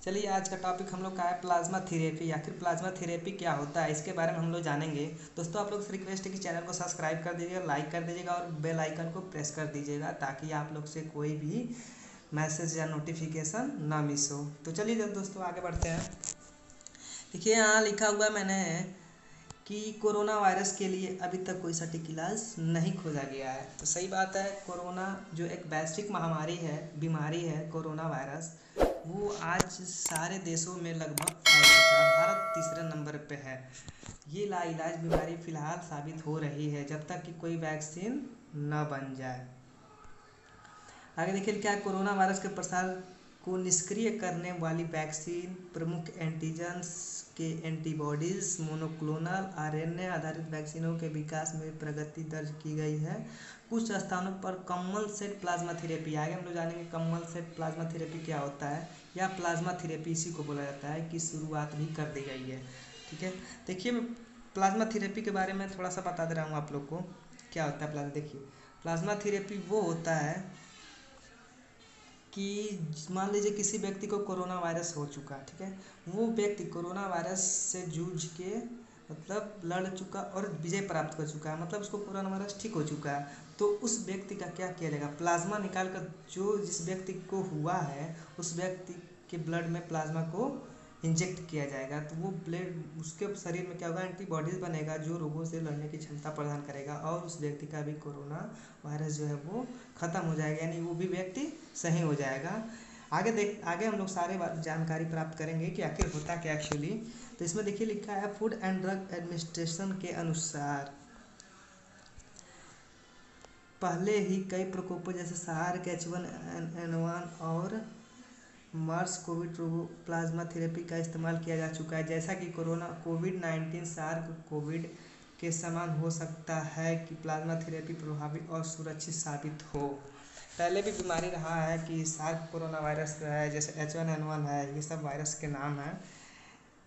चलिए आज का टॉपिक हम लोग का है प्लाज्मा थेरेपी। आखिर प्लाज्मा थेरेपी क्या होता है इसके बारे में हम लोग जानेंगे। दोस्तों आप लोग से रिक्वेस्ट है कि चैनल को सब्सक्राइब कर दीजिएगा, लाइक कर दीजिएगा और बेल आइकन को प्रेस कर दीजिएगा ताकि आप लोग से कोई भी मैसेज या नोटिफिकेशन ना मिस हो। तो चलिए दोस्तों आगे बढ़ते हैं। देखिए यहाँ लिखा हुआ मैंने कि कोरोना वायरस के लिए अभी तक कोई सटीक इलाज नहीं खोजा गया है। तो सही बात है, कोरोना जो एक वैश्विक महामारी है, बीमारी है कोरोना वायरस, वो आज सारे देशों में लगभग फैल चुका है। भारत तीसरे नंबर पे है। ये लाइलाज बीमारी फिलहाल साबित हो रही है जब तक कि कोई वैक्सीन न बन जाए। आगे देखिए क्या कोरोना वायरस के प्रसार को निष्क्रिय करने वाली वैक्सीन प्रमुख एंटीजन्स के एंटीबॉडीज मोनोक्लोनल आरएनए आधारित वैक्सीनों के विकास में प्रगति दर्ज की गई है। कुछ स्थानों पर कम्मल सेट प्लाज्मा थेरेपी, आगे हम लोग जानेंगे कम्मल सेट प्लाज्मा थेरेपी क्या होता है या प्लाज्मा थेरेपी इसी को बोला जाता है, की शुरुआत भी कर दी गई है। ठीक है, देखिए मैं प्लाज्मा थेरेपी के बारे में थोड़ा सा बता दे रहा हूँ आप लोग को क्या होता है प्लाज्मा। देखिए प्लाज्मा थेरेपी वो होता है कि मान लीजिए किसी व्यक्ति को कोरोना वायरस हो चुका, ठीक है, वो व्यक्ति कोरोना वायरस से जूझ के मतलब लड़ चुका और विजय प्राप्त कर चुका है, मतलब उसको कोरोना वायरस ठीक हो चुका है। तो उस व्यक्ति का क्या किया जाएगा, प्लाज्मा निकाल कर जो जिस व्यक्ति को हुआ है उस व्यक्ति के ब्लड में प्लाज्मा को इंजेक्ट किया जाएगा। तो वो ब्लड उसके शरीर में क्या होगा, एंटीबॉडीज बनेगा जो रोगों से लड़ने की क्षमता प्रदान करेगा और उस व्यक्ति का भी कोरोना वायरस जो है वो ख़त्म हो जाएगा, यानी वो भी व्यक्ति सही हो जाएगा। आगे हम लोग सारे जानकारी प्राप्त करेंगे कि आखिर होता क्या एक्चुअली। तो इसमें देखिए लिखा है फूड एंड ड्रग एडमिनिस्ट्रेशन के अनुसार पहले ही कई प्रकोपों जैसे सार्क H1N1 और मार्स कोविड प्लाज्मा थेरेपी का इस्तेमाल किया जा चुका है। जैसा कि कोविड-19 सार्क कोविड के समान हो सकता है कि प्लाज्मा थेरेपी प्रभावी और सुरक्षित साबित हो। पहले भी बीमारी रहा है कि सार्क कोरोना वायरस है, जैसे H1N1 है, ये सब वायरस के नाम हैं।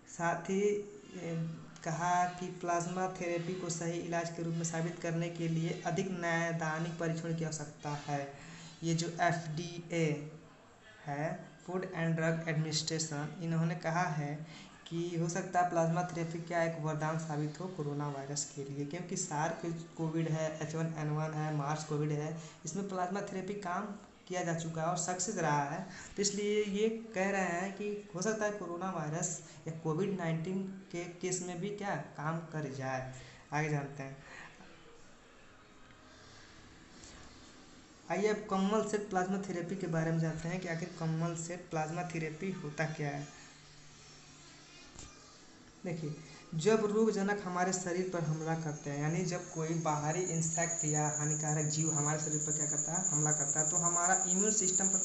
साथ ही कहा कि प्लाज्मा थेरेपी को सही इलाज के रूप में साबित करने के लिए अधिक नैदानिक परीक्षण की आवश्यकता है। ये जो FDA है, फूड एंड ड्रग एडमिनिस्ट्रेशन, इन्होंने कहा है कि हो सकता है प्लाज्मा थेरेपी क्या एक वरदान साबित हो कोरोना वायरस के लिए, क्योंकि सार्क कोविड है, H1N1 है, मार्स कोविड है, इसमें प्लाज्मा थेरेपी काम किया जा चुका है और सक्सेस रहा है। तो इसलिए ये कह रहे हैं कि हो सकता है कोरोना वायरस या कोविड-19 के केस में भी क्या काम कर जाए। आगे जानते हैं। आइए अब कम्मल सेट प्लाज्मा थेरेपी के बारे में जानते हैं कि आखिर कम्मल सेट प्लाज्मा थेरेपी होता क्या है। देखिए जब रोगजनक हमारे शरीर पर हमला करते हैं, यानी जब कोई बाहरी इंसेक्ट या हानिकारक जीव हमारे शरीर पर क्या करता है, हमला करता है, तो हमारा इम्यून सिस्टम पर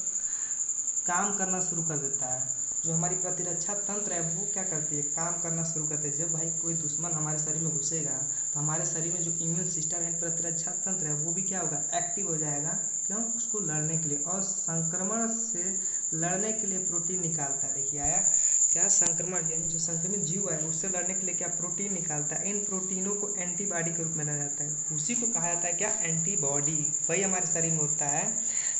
काम करना शुरू कर देता है। जो हमारी प्रतिरक्षा तंत्र है वो क्या करती है, काम करना शुरू करते हैं। जब भाई कोई दुश्मन हमारे शरीर में घुसेगा तो हमारे शरीर में जो इम्यून सिस्टम है, प्रतिरक्षा तंत्र है, वो भी क्या होगा, एक्टिव हो जाएगा। क्यों, उसको लड़ने के लिए और संक्रमण से लड़ने के लिए प्रोटीन निकालता है। देखिए आया क्या, संक्रमण यानी जो संक्रमित जीव है उससे लड़ने के लिए क्या प्रोटीन निकालता है। इन प्रोटीनों को एंटीबॉडी के रूप में जाना जाता है, उसी को कहा जाता है क्या, एंटीबॉडी। वही हमारे शरीर में होता है।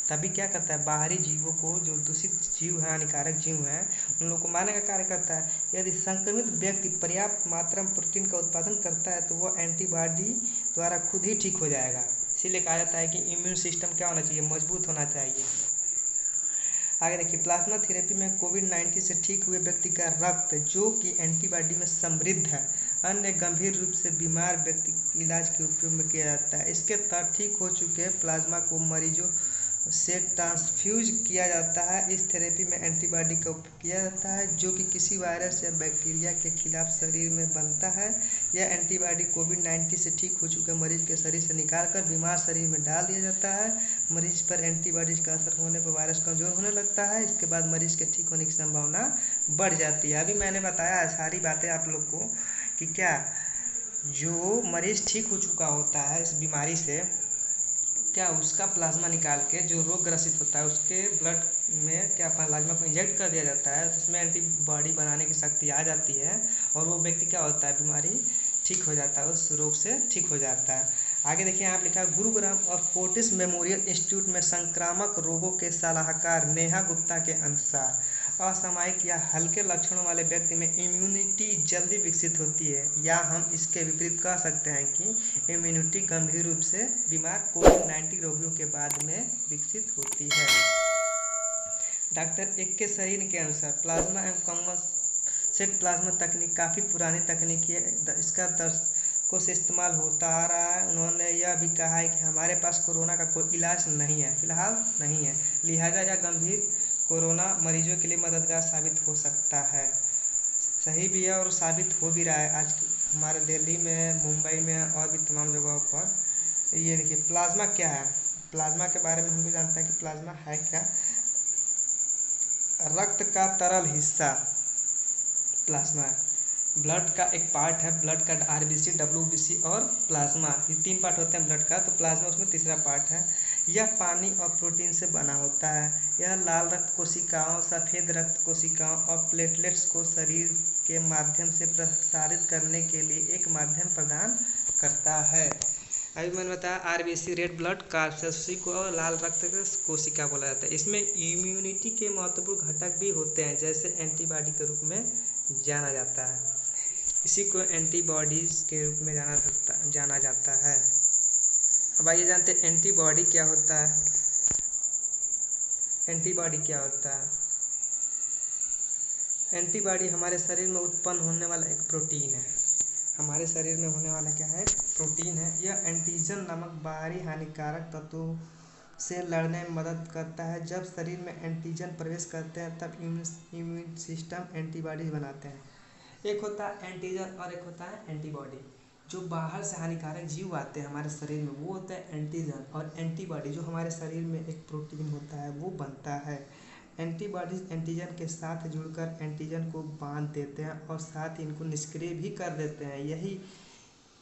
तभी क्या करता है, बाहरी जीवों को, जो दूषित जीव हैं, हानिकारक जीव हैं, उन लोगों को मारने का कार्य करता है। यदि संक्रमित व्यक्ति पर्याप्त मात्रा में प्रोटीन का उत्पादन करता है तो वह एंटीबॉडी द्वारा खुद ही ठीक हो जाएगा। इसीलिए कहा जाता है कि इम्यून सिस्टम क्या होना चाहिए, मजबूत होना चाहिए। आगे देखिए प्लाज्मा थेरेपी में कोविड-19 से ठीक हुए व्यक्ति का रक्त, जो कि एंटीबॉडी में समृद्ध है, अन्य गंभीर रूप से बीमार व्यक्ति इलाज के उपयोग में किया जाता है। इसके तहत ठीक हो चुके प्लाज्मा को मरीजों से ट्रांसफ्यूज किया जाता है। इस थेरेपी में एंटीबॉडी का उपयोग किया जाता है जो कि किसी वायरस या बैक्टीरिया के खिलाफ शरीर में बनता है। यह एंटीबॉडी कोविड-19 से ठीक हो चुके मरीज के शरीर से निकालकर बीमार शरीर में डाल दिया जाता है। मरीज पर एंटीबॉडीज का असर होने पर वायरस कमज़ोर होने लगता है। इसके बाद मरीज के ठीक होने की संभावना बढ़ जाती है। अभी मैंने बताया सारी बातें आप लोग को कि क्या जो मरीज ठीक हो चुका होता है इस बीमारी से, क्या उसका प्लाज्मा निकाल के जो रोग ग्रसित होता है उसके ब्लड में क्या प्लाज्मा को इंजेक्ट कर दिया जाता है, तो उसमें एंटीबॉडी बनाने की शक्ति आ जाती है और वो व्यक्ति क्या होता है, बीमारी ठीक हो जाता है, उस रोग से ठीक हो जाता है। आगे देखिए यहाँ पे लिखा है गुरुग्राम और फोर्टिस मेमोरियल इंस्टीट्यूट में संक्रामक रोगों के सलाहकार नेहा गुप्ता के अनुसार असामयिक या हल्के लक्षणों वाले व्यक्ति में इम्यूनिटी जल्दी विकसित होती है, या हम इसके विपरीत कह सकते हैं कि इम्यूनिटी गंभीर रूप से बीमार कोविड-19 रोगियों के बाद में विकसित होती है। डॉक्टर एक के शरीर के अनुसार प्लाज्मा एवं कंपनसेट प्लाज्मा तकनीक काफ़ी पुरानी तकनीकी है, इसका दशकों से इस्तेमाल होता आ रहा है। उन्होंने यह भी कहा है कि हमारे पास कोरोना का कोई इलाज नहीं है, फिलहाल नहीं है, लिहाजा यह गंभीर कोरोना मरीजों के लिए मददगार साबित हो सकता है। सही भी है और साबित हो भी रहा है आज हमारे दिल्ली में, मुंबई में और भी तमाम जगहों पर। ये देखिए प्लाज्मा क्या है। प्लाज्मा के बारे में हम भी जानते हैं कि प्लाज्मा है क्या। रक्त का तरल हिस्सा प्लाज्मा है। ब्लड का एक पार्ट है, ब्लड का आरबीसी, डब्ल्यूबीसी और प्लाज्मा, ये 3 पार्ट होते हैं ब्लड का, तो प्लाज्मा उसमें तीसरा पार्ट है। यह पानी और प्रोटीन से बना होता है। यह लाल रक्त कोशिकाओं, सफ़ेद रक्त कोशिकाओं और प्लेटलेट्स को शरीर के माध्यम से प्रसारित करने के लिए एक माध्यम प्रदान करता है। अभी मैंने बताया आरबीसी रेड ब्लड कॉर्पस्यूल को लाल रक्त कोशिका बोला जाता है। इसमें इम्यूनिटी के महत्वपूर्ण घटक भी होते हैं, जैसे एंटीबॉडी के रूप में जाना जाता है। इसी को एंटीबॉडीज़ के रूप में जाना जाता है। अब आइए जानते हैं एंटीबॉडी क्या होता है। एंटीबॉडी क्या होता है? एंटीबॉडी हमारे शरीर में उत्पन्न होने वाला एक प्रोटीन है। हमारे शरीर में होने वाला क्या है? प्रोटीन है। यह एंटीजन नामक बाहरी हानिकारक तत्वों से लड़ने में मदद करता है। जब शरीर में एंटीजन प्रवेश करते हैं तब इम्यून सिस्टम एंटीबॉडी बनाते हैं। एक होता है एंटीजन और एक होता है एंटीबॉडी। जो बाहर से हानिकारक जीव आते हैं हमारे शरीर में वो होता है एंटीजन, और एंटीबॉडी जो हमारे शरीर में एक प्रोटीन होता है वो बनता है। एंटीबॉडीज एंटीजन के साथ जुड़कर एंटीजन को बांध देते हैं और साथ ही इनको निष्क्रिय भी कर देते हैं।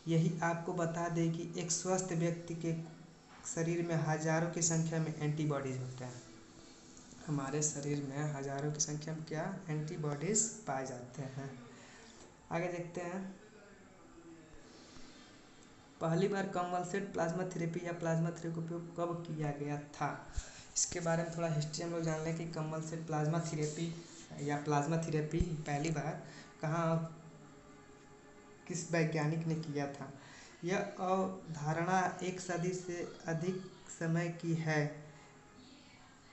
यही आपको बता दें कि एक स्वस्थ व्यक्ति के शरीर में हजारों की संख्या में एंटीबॉडीज होते हैं। हमारे शरीर में हजारों की संख्या में क्या एंटीबॉडीज पाए जाते हैं। आगे देखते हैं। पहली बार कंवलसेंट प्लाज्मा थेरेपी या प्लाज्मा थेरेपी का उपयोग कब किया गया था, इसके बारे में थोड़ा हिस्ट्री हम लोग जान लें कि कंवलसेंट प्लाज्मा थेरेपी या प्लाज्मा थेरेपी पहली बार कहाँ किस वैज्ञानिक ने किया था। यह अवधारणा 1 सदी से अधिक समय की है,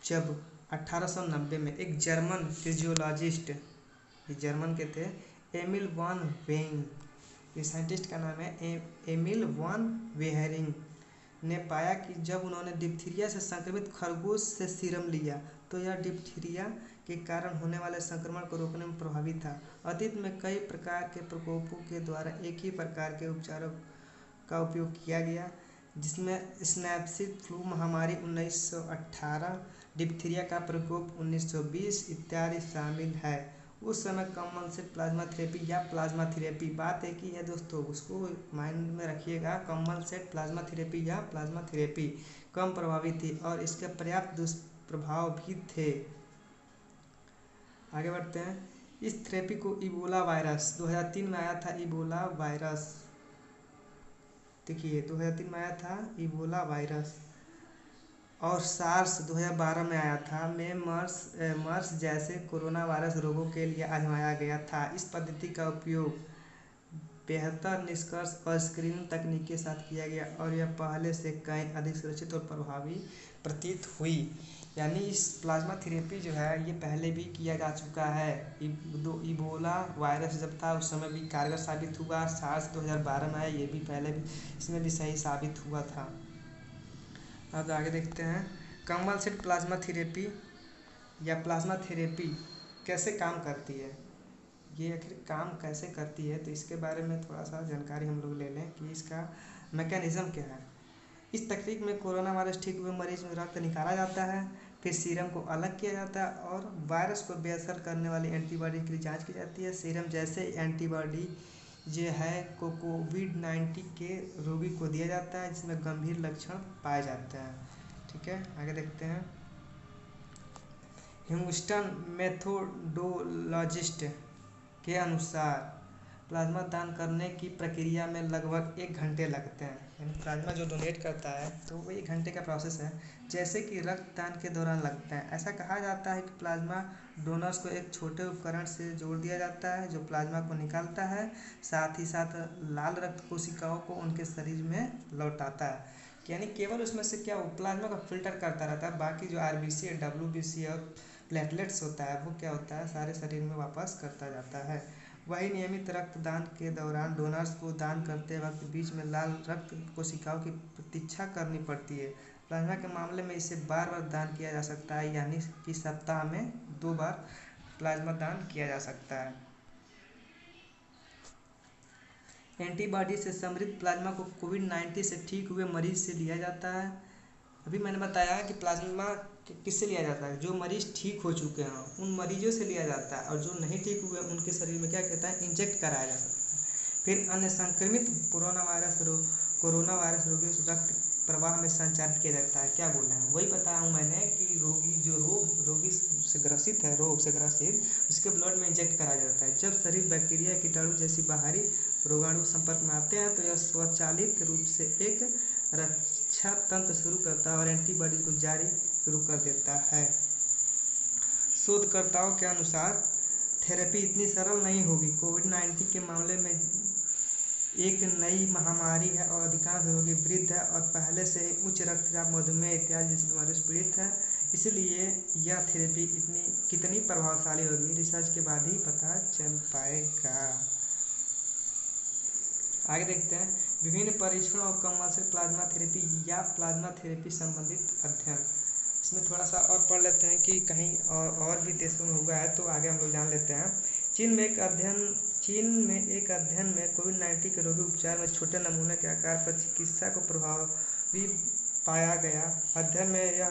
जब 1890 में एक जर्मन फिजियोलॉजिस्ट, ये जर्मन के थे, एमिल वॉन वेइंग, ये साइंटिस्ट का नाम है एमिल वॉन वेहरिंग, ने पाया कि जब उन्होंने डिप्थीरिया से संक्रमित खरगोश से सीरम लिया तो यह डिप्थीरिया के कारण होने वाले संक्रमण को रोकने में प्रभावी था। अतीत में कई प्रकार के प्रकोपों के द्वारा एक ही प्रकार के उपचारों का उपयोग किया गया, जिसमें स्नैपसीड फ्लू महामारी 1918, डिप्थीरिया का प्रकोप 1920 इत्यादि शामिल है। उस समय कंवलसेंट प्लाज्मा थेरेपी या प्लाज्मा थेरेपी, बात एक ही है दोस्तों, उसको माइंड में रखिएगा। कंवलसेंट प्लाज्मा थेरेपी या प्लाज्मा थेरेपी कम प्रभावी थी और इसके पर्याप्त दुष्प्रभाव भी थे। आगे बढ़ते हैं। इस थेरेपी को इबोला वायरस 2003 में आया था। इबोला वायरस देखिए 2003 में आया था इबोला वायरस, और सार्स 2012 में आया था। में मर्स जैसे कोरोना वायरस रोगों के लिए आजमाया गया था। इस पद्धति का उपयोग बेहतर निष्कर्ष और स्क्रीनिंग तकनीक के साथ किया गया और यह पहले से कहीं अधिक सुरक्षित और प्रभावी प्रतीत हुई। यानी इस प्लाज्मा थेरेपी जो है ये पहले भी किया जा चुका है। इबोला वायरस जब था उस समय भी कारगर साबित हुआ। सार्स 2012 में आया, ये भी पहले भी इसमें भी सही साबित हुआ था। अब आगे देखते हैं कंवलसेंट प्लाज्मा थेरेपी या प्लाज्मा थेरेपी कैसे काम करती है, ये आखिर काम कैसे करती है, तो इसके बारे में थोड़ा सा जानकारी हम लोग ले लें कि इसका मैकेनिज़्म क्या है। इस तकनीक में कोरोना वायरस ठीक हुए मरीज में रक्त निकाला जाता है, फिर सीरम को अलग किया जाता है और वायरस को बेअसर करने वाली एंटीबॉडी की जांच की जाती है। सीरम जैसे एंटीबॉडी जो है को कोविड-19 के रोगी को दिया जाता है जिसमें गंभीर लक्षण पाए जाते हैं। ठीक है, आगे देखते हैं। ह्यूस्टन मेथोडोलॉजिस्ट के अनुसार प्लाज्मा दान करने की प्रक्रिया में लगभग 1 घंटे लगते हैं। यानी प्लाज्मा जो डोनेट करता है तो वो 1 घंटे का प्रोसेस है, जैसे कि रक्तदान के दौरान लगता है। ऐसा कहा जाता है कि प्लाज्मा डोनर्स को एक छोटे उपकरण से जोड़ दिया जाता है जो प्लाज्मा को निकालता है, साथ ही साथ लाल रक्त कोशिकाओं को उनके शरीर में लौटाता है। यानी केवल उसमें से क्या प्लाज्मा को फिल्टर करता रहता है, बाकी जो आरबीसी और डब्ल्यूबीसी और प्लेटलेट्स होता है वो क्या होता है सारे शरीर में वापस करता जाता है। वही नियमित रक्तदान के दौरान डोनर्स को दान करते वक्त बीच में लाल रक्त कोशिकाओं की प्रतीक्षा करनी पड़ती है। प्लाज्मा के मामले में इसे बार बार दान किया जा सकता है, यानी कि सप्ताह में 2 बार प्लाज्मा दान किया जा सकता है। एंटीबॉडी से समृद्ध प्लाज्मा को कोविड-19 से ठीक हुए मरीज से लिया जाता है। अभी मैंने बताया कि प्लाज्मा किससे लिया जाता है, जो मरीज ठीक हो चुके हैं उन मरीजों से लिया जाता है, और जो नहीं ठीक हुए उनके शरीर में क्या कहता है इंजेक्ट कराया जा सकता है। फिर अन्य संक्रमित कोरोना वायरस रोगियों से रक्त प्रवाह में संचारित किया जाता है। क्या बोले हैं वही बताया हूँ मैंने कि रोगी से ग्रसित है, रोग से ग्रसित, उसके ब्लड में इंजेक्ट कराया जाता है। जब शरीर बैक्टीरिया कीटाणु जैसी बाहरी रोगाणु संपर्क में आते हैं तो यह स्वचालित रूप से एक रक्षा तंत्र शुरू करता है और एंटीबॉडी को जारी शुरू कर देता है। शोधकर्ताओं के अनुसार थेरेपी इतनी सरल नहीं होगी। कोविड-19 के मामले में एक नई महामारी है और अधिकांश रोगी वृद्ध है और पहले से ही उच्च रक्तचाप, मधुमेह इत्यादि जैसी बीमारियों से पीड़ित है। इसलिए यह थेरेपी कितनी प्रभावशाली होगी, रिसर्च के बाद ही पता चल पाएगा। आगे देखते हैं विभिन्न परीक्षणों और कमर्शियल प्लाज्मा थेरेपी या प्लाज्मा थेरेपी संबंधित अध्ययन। इसमें थोड़ा सा और पढ़ लेते हैं कि कहीं और भी देशों में हुआ है, तो आगे हम लोग जान लेते हैं। चीन में एक अध्ययन में कोविड-19 के रोगी उपचार में छोटे नमूने के आकार पर चिकित्सा को प्रभावी पाया गया। अध्ययन में यह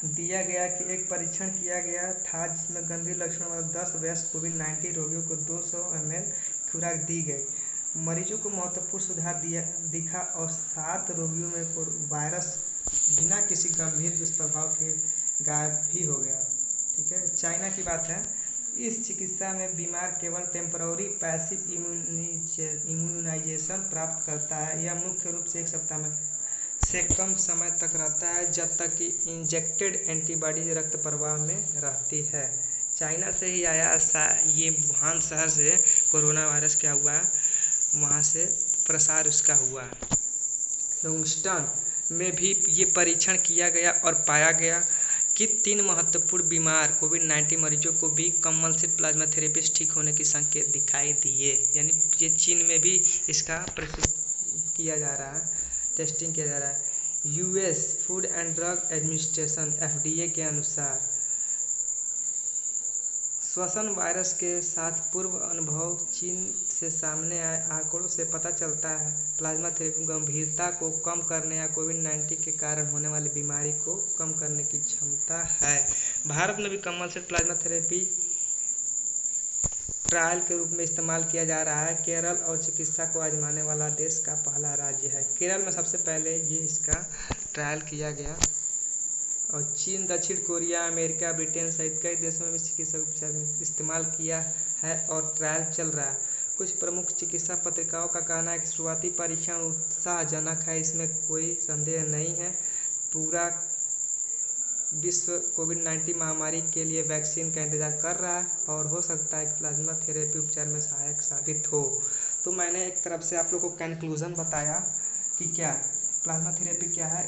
दिया गया कि एक परीक्षण किया गया था जिसमें गंभीर लक्षणों वाले 10 वयस्क कोविड-19 रोगियों को 200 ml खुराक दी गई। मरीजों को महत्वपूर्ण सुधार दिखा और 7 रोगियों में वायरस बिना किसी गंभीर दुष्प्रभाव के गायब भी हो गया। ठीक है, चाइना की बात है। इस चिकित्सा में बीमार केवल टेम्पररी पैसिव इम्यूनाइजेशन प्राप्त करता है। यह मुख्य रूप से 1 सप्ताह में से कम समय तक रहता है, जब तक कि इंजेक्टेड एंटीबॉडी रक्त प्रवाह में रहती है। चाइना से ही आया ये वुहान शहर से कोरोना वायरस क्या हुआ, वहाँ से प्रसार उसका हुआ। ह्यूस्टन में भी ये परीक्षण किया गया और पाया गया कि 3 महत्वपूर्ण बीमार कोविड-19 मरीजों को भी कमर्शियल प्लाज्मा थेरेपी से ठीक होने के संकेत दिखाई दिए। यानी ये चीन में भी इसका किया जा रहा है, टेस्टिंग किया जा रहा है। US food and drug administration (FDA) के अनुसार श्वसन वायरस के साथ पूर्व अनुभव चीन से सामने आए आंकड़ों से पता चलता है प्लाज्मा थेरेपी गंभीरता को कम करने या कोविड-19 के कारण होने वाली बीमारी को कम करने की क्षमता है। भारत में भी कमर्शियल प्लाज्मा थेरेपी ट्रायल के रूप में इस्तेमाल किया जा रहा है। केरल और चिकित्सा को आजमाने वाला देश का पहला राज्य है। केरल में सबसे पहले ये इसका ट्रायल किया गया और चीन, दक्षिण कोरिया, अमेरिका, ब्रिटेन सहित कई देशों में भी चिकित्सा उपचार में इस्तेमाल किया है और ट्रायल चल रहा है। कुछ प्रमुख चिकित्सा पत्रिकाओं का कहना है कि शुरुआती परीक्षण उत्साहजनक है, इसमें कोई संदेह नहीं है। पूरा विश्व कोविड-19 महामारी के लिए वैक्सीन का इंतजार कर रहा है और हो सकता है कि प्लाज्मा थेरेपी उपचार में सहायक साबित हो। तो मैंने एक तरफ से आप लोग को कंक्लूजन बताया कि क्या प्लाज्मा थेरेपी क्या है।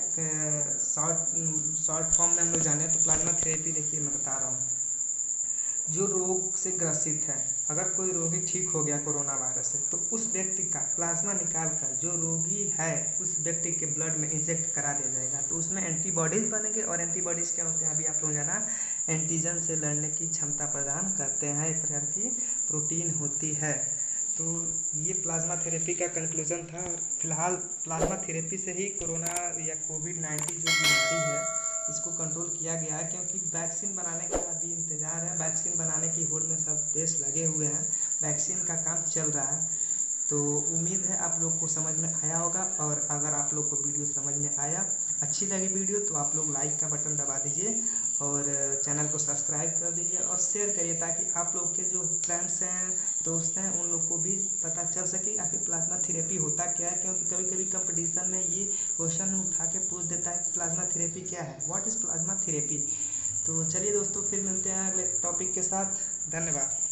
शॉर्ट फॉर्म में हम लोग जाने तो प्लाज्मा थेरेपी देखिए मैं बता रहा हूँ, जो रोग से ग्रसित है, अगर कोई रोगी ठीक हो गया कोरोना वायरस से तो उस व्यक्ति का प्लाज्मा निकाल कर जो रोगी है उस व्यक्ति के ब्लड में इंजेक्ट करा दिया जाएगा, तो उसमें एंटीबॉडीज़ बनेंगे। और एंटीबॉडीज़ क्या होते हैं अभी आप लोग जाना, एंटीजन से लड़ने की क्षमता प्रदान करते हैं, एक प्रकार की प्रोटीन होती है। तो ये प्लाज्मा थेरेपी का कंक्लूजन था। और फिलहाल प्लाज्मा थेरेपी से ही कोरोना या कोविड-19 जो बीमारी है इसको कंट्रोल किया गया है, क्योंकि वैक्सीन बनाने का अभी इंतज़ार है। वैक्सीन बनाने की होड़ में सब देश लगे हुए हैं, वैक्सीन का काम चल रहा है। तो उम्मीद है आप लोग को समझ में आया होगा। और अगर आप लोग को वीडियो समझ में आया, अच्छी लगी वीडियो, तो आप लोग लाइक का बटन दबा दीजिए और चैनल को सब्सक्राइब कर दीजिए और शेयर करिए ताकि आप लोग के जो फ्रेंड्स हैं, दोस्त हैं, उन लोग को भी पता चल सके आखिर प्लाज्मा थेरेपी होता क्या है। क्योंकि कभी कभी कंपटीशन में ये क्वेश्चन उठा के पूछ देता है प्लाज्मा थेरेपी क्या है, व्हाट इज़ प्लाज्मा थेरेपी। तो चलिए दोस्तों, फिर मिलते हैं अगले टॉपिक के साथ। धन्यवाद।